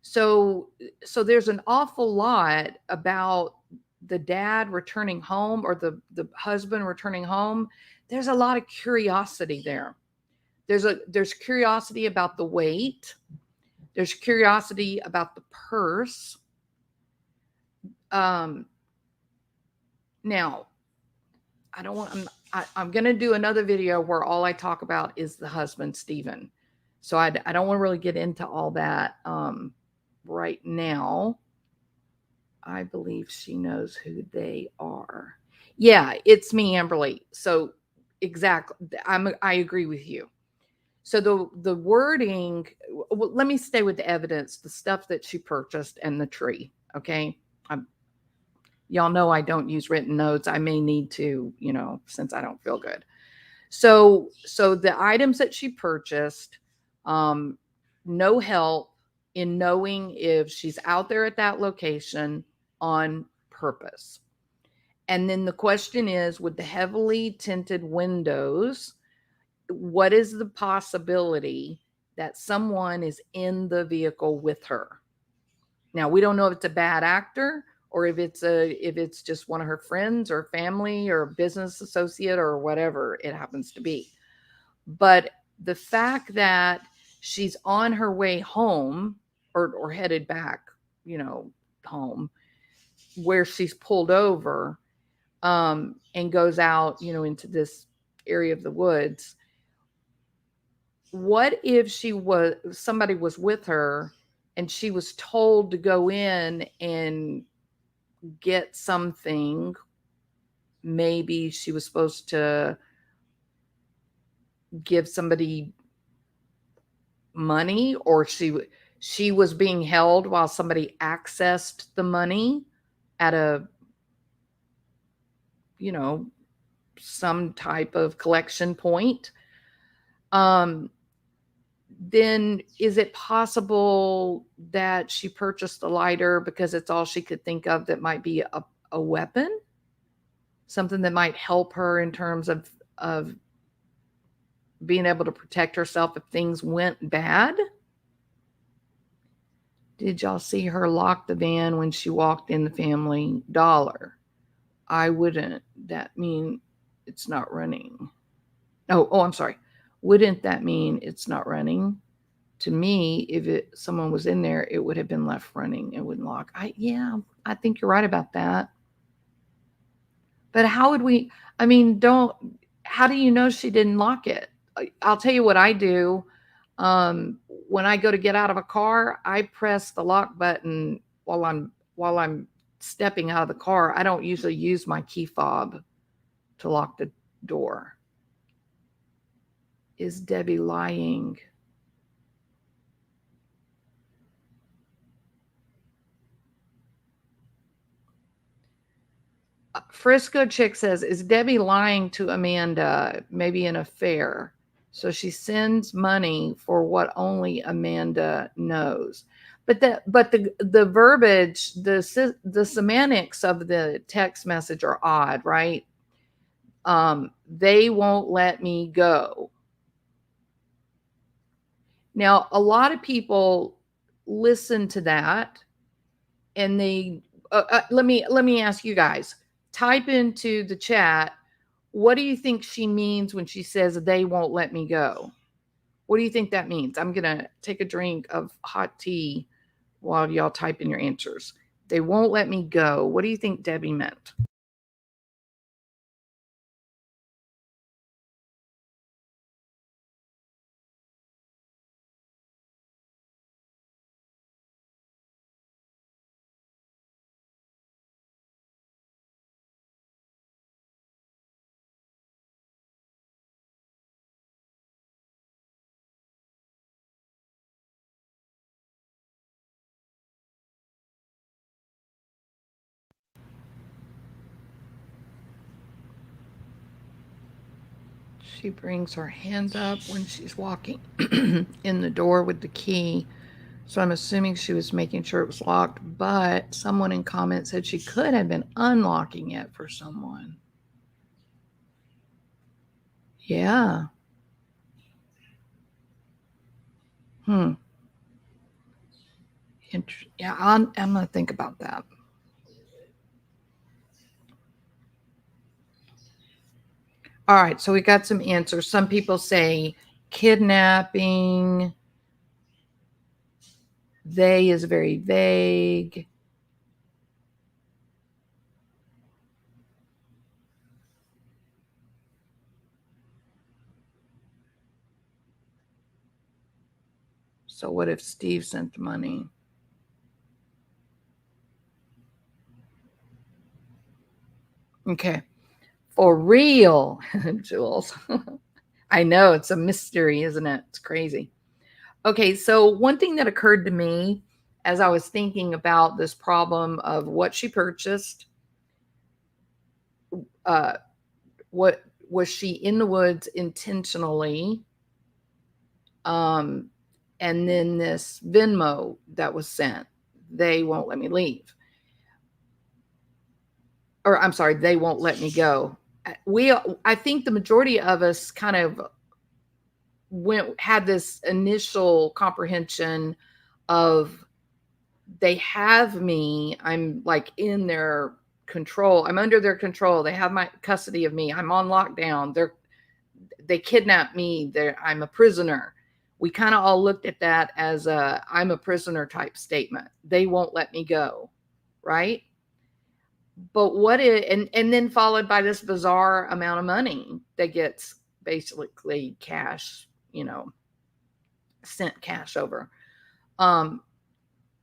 So there's an awful lot about the dad returning home, or the husband returning home. There's a lot of curiosity there. There's curiosity about the weight. There's curiosity about the purse. Now, I'm going to do another video where all I talk about is the husband, Stephen. So I don't want to really get into all that right now. I believe she knows who they are. Yeah, it's me, Amberly. So exactly, I agree with you. So the wording, well, let me stay with the evidence, the stuff that she purchased, and the tree. Okay. Y'all know I don't use written notes. I may need to, since I don't feel good. So the items that she purchased, no help in knowing if she's out there at that location on purpose. And then the question is, with the heavily tinted windows, what is the possibility that someone is in the vehicle with her? Now, we don't know if it's a bad actor, or if it's just one of her friends or family or business associate or whatever it happens to be. But the fact that she's on her way home, or headed back, home, where she's pulled over, and goes out, into this area of the woods. What if somebody was with her and she was told to go in and get something? Maybe she was supposed to give somebody money, or she was being held while somebody accessed the money at a, some type of collection point. Then is it possible that she purchased the lighter because it's all she could think of that might be a weapon? Something that might help her in terms of being able to protect herself if things went bad? Did y'all see her lock the van when she walked in the Family Dollar? I wouldn't. That mean it's not running? Oh, I'm sorry. Wouldn't that mean it's not running? To me, if someone was in there, it would have been left running. It wouldn't lock. I think you're right about that. But how would we? How do you know she didn't lock it? I'll tell you what I do. when I go to get out of a car, I press the lock button while I'm stepping out of the car. I don't usually use my key fob to lock the door. Is Debbie lying? Frisco Chick says, is Debbie lying to Amanda? Maybe an affair. So she sends money for what only Amanda knows. But the verbiage, the semantics of the text message are odd, right? They won't let me go. Now, a lot of people listen to that, and they let me ask you guys. Type into the chat, what do you think she means when she says they won't let me go? What do you think that means? I'm going to take a drink of hot tea while y'all type in your answers. They won't let me go. What do you think Debbie meant? She brings her hands up when she's walking in the door with the key. So I'm assuming she was making sure it was locked, but someone in comments said she could have been unlocking it for someone. Yeah. Yeah, I'm going to think about that. All right, so we got some answers. Some people say kidnapping. They is very vague. So what if Steve sent the money? Okay. For real, Jules. I know, it's a mystery, isn't it? It's crazy. Okay, so one thing that occurred to me as I was thinking about this problem of what she purchased, what was she in the woods intentionally, and then this Venmo that was sent, they won't let me leave. Or I'm sorry, they won't let me go. I think the majority of us kind of had this initial comprehension of they have me. I'm like in their control. I'm under their control. They have my custody of me. I'm on lockdown. They kidnapped me. I'm a prisoner. We kind of all looked at that as a I'm a prisoner type statement. They won't let me go, right? But and then followed by this bizarre amount of money that gets basically cash, sent cash over.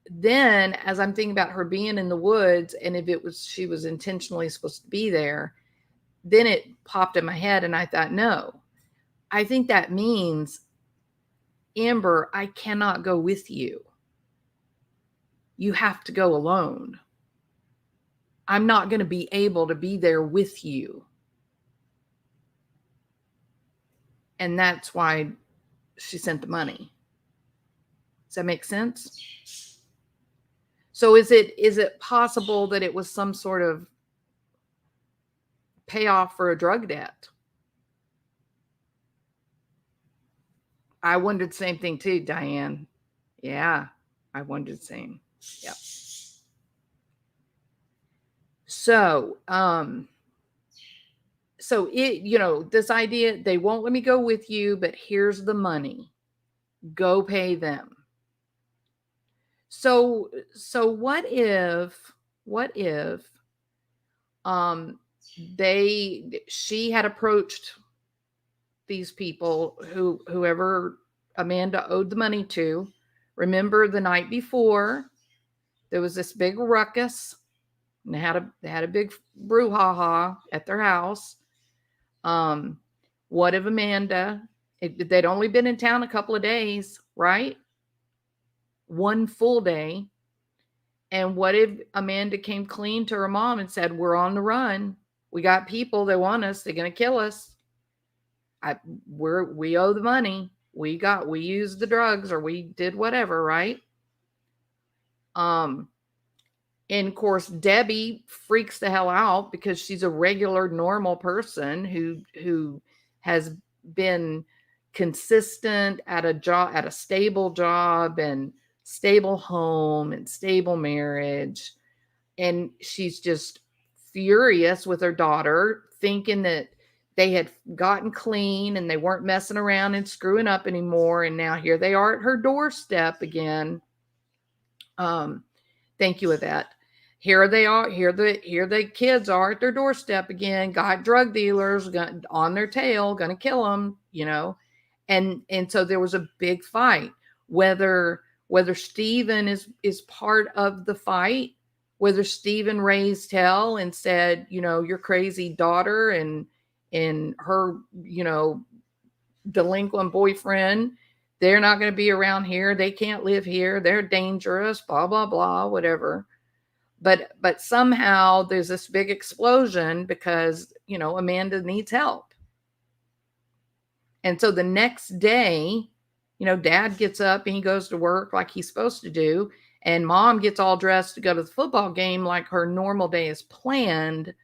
Then as I'm thinking about her being in the woods, and if she was intentionally supposed to be there, then it popped in my head and I thought, no, I think that means, Amber, I cannot go with you. You have to go alone. I'm not going to be able to be there with you. And that's why she sent the money. Does that make sense? So is it possible that it was some sort of payoff for a drug debt? I wondered the same thing too, Diane. Yeah, I wondered the same. Yep. So, this idea, they won't let me go with you, but here's the money. Go pay them. So what if she had approached these people, whoever Amanda owed the money to. Remember the night before, there was this big ruckus, and they had a big brouhaha at their house. What if Amanda? They'd only been in town a couple of days, right? One full day. And what if Amanda came clean to her mom and said, "We're on the run. We got people that want us. They're going to kill us. We owe the money. We used the drugs, or we did whatever," right? And of course, Debbie freaks the hell out because she's a regular, normal person who has been consistent at a job, at a stable job and stable home and stable marriage. And she's just furious with her daughter, thinking that they had gotten clean and they weren't messing around and screwing up anymore. And now here they are at her doorstep again. Thank you, Yvette. Here they are. Here the kids are at their doorstep again. Got drug dealers on their tail, gonna kill them. And so there was a big fight. Whether Stephen is part of the fight, whether Stephen raised hell and said, your crazy daughter and her, delinquent boyfriend, they're not going to be around here. They can't live here. They're dangerous, blah, blah, blah, whatever. But somehow there's this big explosion because, Amanda needs help. And so the next day, Dad gets up and he goes to work like he's supposed to do. And Mom gets all dressed to go to the football game like her normal day is planned.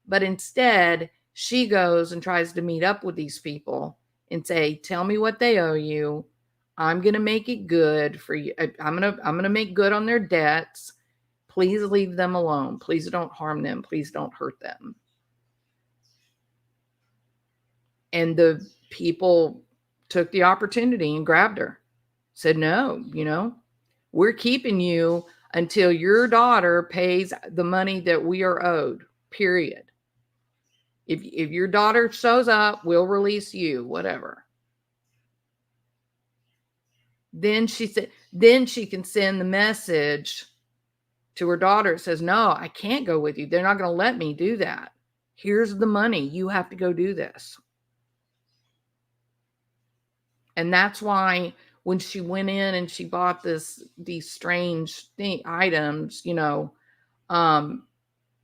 But instead, she goes and tries to meet up with these people and say, "Tell me what they owe you. I'm going to make it good for you. I'm going to make good on their debts. Please leave them alone. Please don't harm them. Please don't hurt them." And the people took the opportunity and grabbed her. Said, "No, we're keeping you until your daughter pays the money that we are owed, period. If your daughter shows up, we'll release you, whatever." Then she said, then she can send the message to her daughter. It says, "No, I can't go with you. They're not going to let me do that. Here's the money. You have to go do this." And that's why when she went in and she bought these strange items,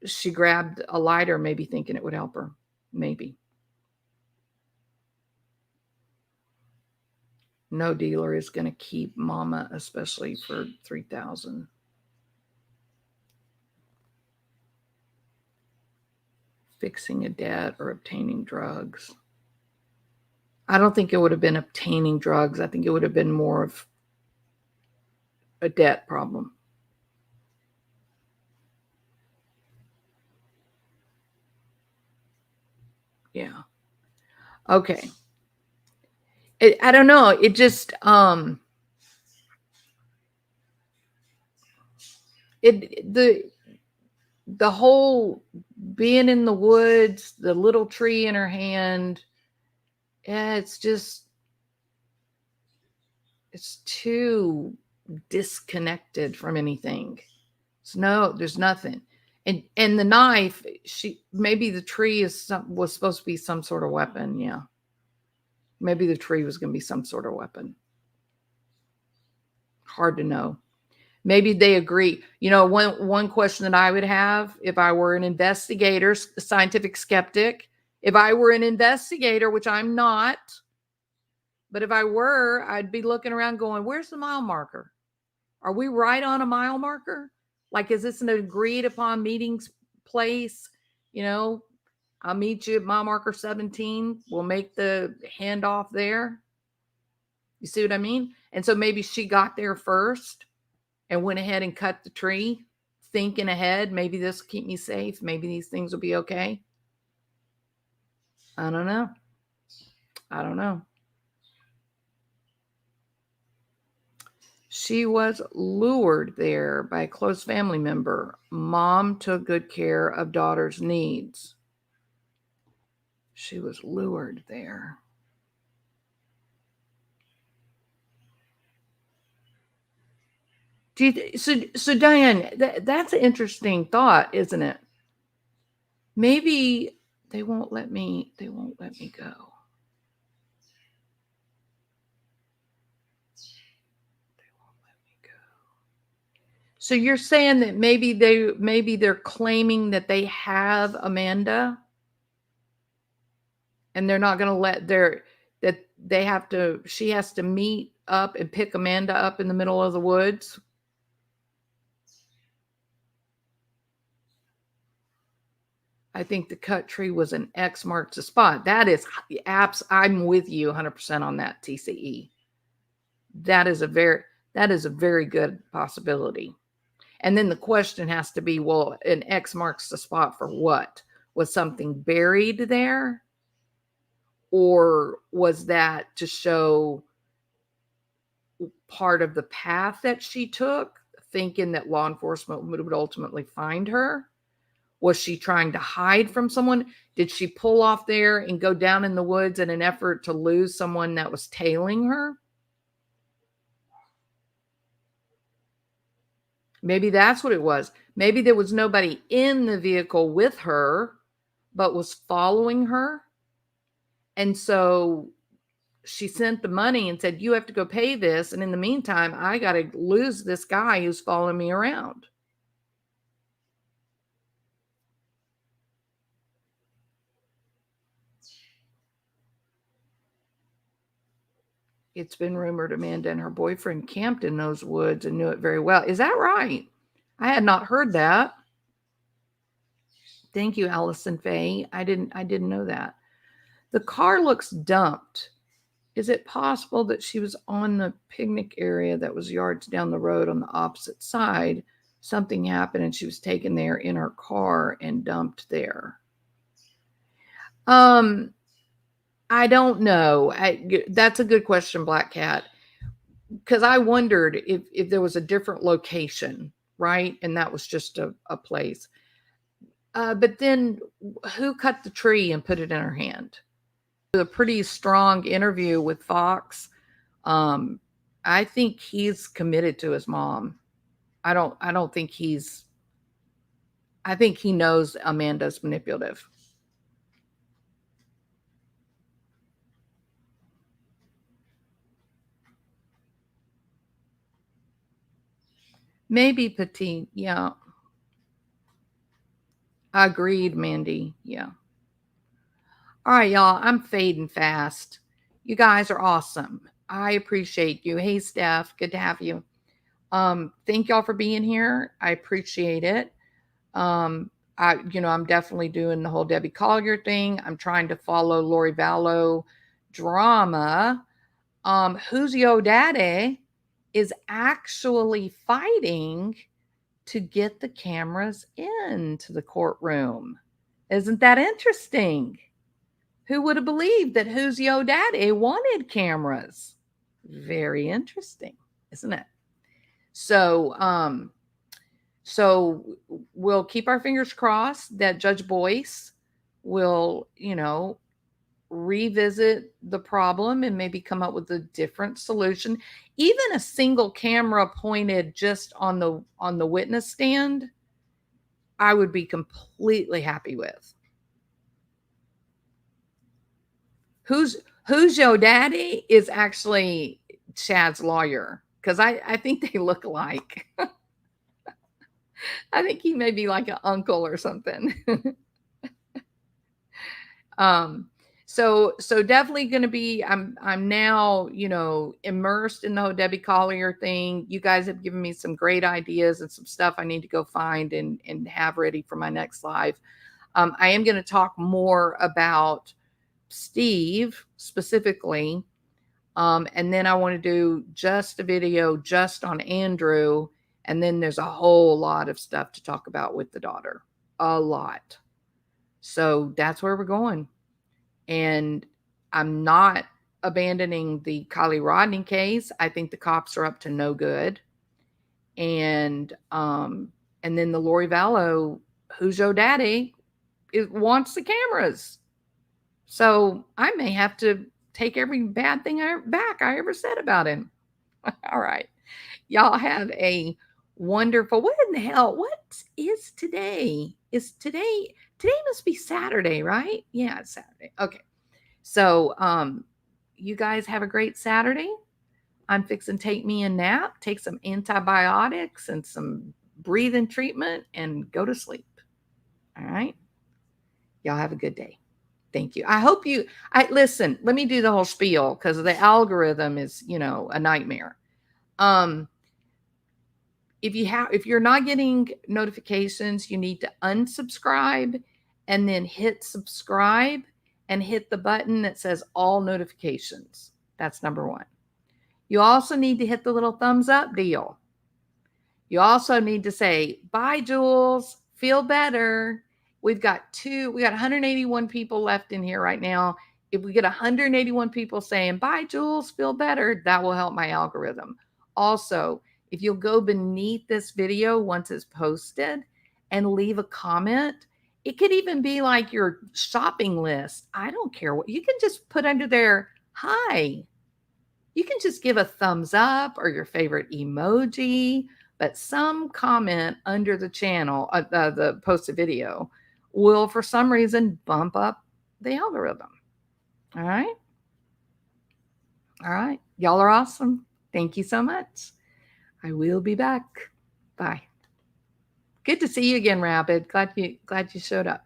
she grabbed a lighter, maybe thinking it would help her. Maybe. No dealer is going to keep Mama, especially for $3,000. Fixing a debt or obtaining drugs. I don't think it would have been obtaining drugs. I think it would have been more of a debt problem. Yeah. Okay. I don't know. It just, the whole being in the woods, the little tree in her hand, it's too disconnected from anything. There's nothing. And the knife, maybe the tree was supposed to be some sort of weapon. Yeah. Maybe the tree was going to be some sort of weapon. Hard to know. Maybe they agree. One question that I would have if I were an investigator, a scientific skeptic, if I were an investigator, which I'm not, but if I were, I'd be looking around going, "Where's the mile marker? Are we right on a mile marker? Like, is this an agreed upon meeting place? I'll meet you at mile marker 17. We'll make the handoff there." You see what I mean? And so maybe she got there first and went ahead and cut the tree, thinking ahead. Maybe this will keep me safe. Maybe these things will be okay. I don't know. She was lured there by a close family member. Mom took good care of daughter's needs. She was lured there. So Diane, that's an interesting thought, isn't it? Maybe they won't let me go. So you're saying that maybe they're claiming that they have Amanda and they're not going to let she has to meet up and pick Amanda up in the middle of the woods. I think the cut tree was an X marks the spot. That is I'm with you 100% on that, TCE. That is a very good possibility. And then the question has to be, well, an X marks the spot for what? Was something buried there? Or was that to show part of the path that she took, thinking that law enforcement would ultimately find her? Was she trying to hide from someone? Did she pull off there and go down in the woods in an effort to lose someone that was tailing her? Maybe that's what it was. Maybe there was nobody in the vehicle with her, but was following her. And so she sent the money and said, you have to go pay this. And in the meantime, I got to lose this guy who's following me around. It's been rumored Amanda and her boyfriend camped in those woods and knew it very well. Is that right? I had not heard that. Thank you, Allison Faye. I didn't know that. The car looks dumped. Is it possible that she was on the picnic area that was yards down the road on the opposite side? Something happened and she was taken there in her car and dumped there. I don't know. That's a good question, Black Cat. Because I wondered if there was a different location, right? And that was just a place. But then who cut the tree and put it in her hand? A pretty strong interview with Fox. I think he's committed to his mom. I don't think I think he knows Amanda's manipulative. Maybe Petite. Yeah. Agreed, Mandy. Yeah. All right, y'all. I'm fading fast. You guys are awesome. I appreciate you. Hey, Steph. Good to have you. Thank y'all for being here. I appreciate it. I'm definitely doing the whole Debbie Collier thing. I'm trying to follow Lori Vallow drama. Who's Yo Daddy is actually fighting to get the cameras into the courtroom. Isn't that interesting? Who would have believed that Who's Yo Daddy wanted cameras? Very interesting, isn't it? So we'll keep our fingers crossed that Judge Boyce will, revisit the problem and maybe come up with a different solution. Even a single camera pointed just on the witness stand, I would be completely happy with. Who's Yo Daddy is actually Chad's lawyer, because I think they look alike. I think he may be like an uncle or something. So definitely going to be, I'm now, immersed in the whole Debbie Collier thing. You guys have given me some great ideas and some stuff I need to go find and have ready for my next live. I am going to talk more about Steve specifically. And then I want to do just a video just on Andrew. And then there's a whole lot of stuff to talk about with the daughter. A lot. So that's where we're going. And I'm not abandoning the Kylie Rodney case. I think the cops are up to no good. And then the Lori Vallow, Who's Yo Daddy, wants the cameras. So I may have to take every bad thing back I ever said about him. All right. Y'all have a Wonderful. What in the hell? What is today? Today must be Saturday, right? Yeah, it's Saturday. Okay. So you guys have a great Saturday. I'm fixing to take me a nap, take some antibiotics and some breathing treatment, and go to sleep. All right. Y'all have a good day. Thank you. I hope I listen, let me do the whole spiel because the algorithm is, a nightmare. If you're not getting notifications, you need to unsubscribe and then hit subscribe and hit the button that says all notifications. That's number 1. You also need to hit the little thumbs up deal. You also need to say, bye, Jules, feel better. We got 181 people left in here right now. If we get 181 people saying, bye, Jules, feel better, that will help my algorithm. Also, if you'll go beneath this video once it's posted and leave a comment, it could even be like your shopping list. I don't care what you can just put under there. Hi. You can just give a thumbs up or your favorite emoji, but some comment under the channel, the posted video, will for some reason bump up the algorithm. All right. All right. Y'all are awesome. Thank you so much. I will be back. Bye. Good to see you again, Rapid. Glad you showed up.